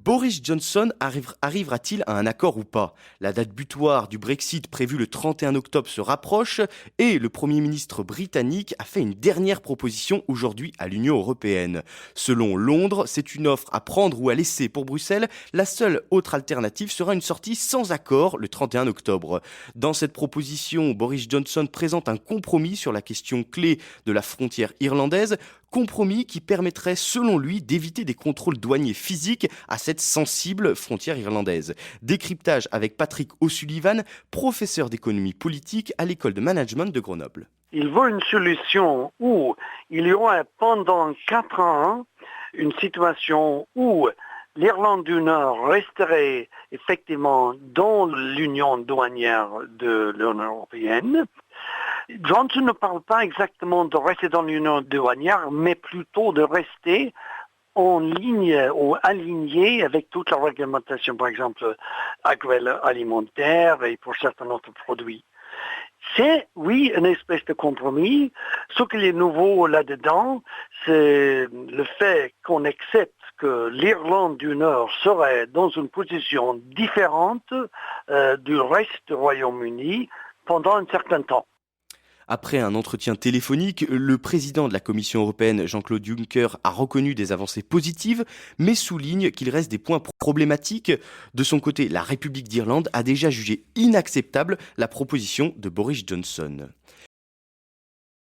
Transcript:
Boris Johnson arrivera-t-il à un accord ou pas? La date butoir du Brexit prévue le 31 octobre se rapproche et le Premier ministre britannique a fait une dernière proposition aujourd'hui à l'Union européenne. Selon Londres, c'est une offre à prendre ou à laisser pour Bruxelles. La seule autre alternative sera une sortie sans accord le 31 octobre. Dans cette proposition, Boris Johnson présente un compromis sur la question clé de la frontière irlandaise. Compromis qui permettrait, selon lui, d'éviter des contrôles douaniers physiques à cette sensible frontière irlandaise. Décryptage avec Patrick O'Sullivan, professeur d'économie politique à l'école de management de Grenoble. Il veut une solution où il y aura pendant 4 ans une situation où l'Irlande du Nord resterait effectivement dans l'union douanière de l'Union européenne. Johnson ne parle pas exactement de rester dans l'union douanière, mais plutôt de rester en ligne ou aligné avec toute la réglementation, par exemple agroalimentaire et pour certains autres produits. C'est, oui, une espèce de compromis. Ce qui est nouveau là-dedans, c'est le fait qu'on accepte que l'Irlande du Nord serait dans une position différente du reste du Royaume-Uni pendant un certain temps. Après un entretien téléphonique, le président de la Commission européenne, Jean-Claude Juncker, a reconnu des avancées positives, mais souligne qu'il reste des points problématiques. De son côté, la République d'Irlande a déjà jugé inacceptable la proposition de Boris Johnson.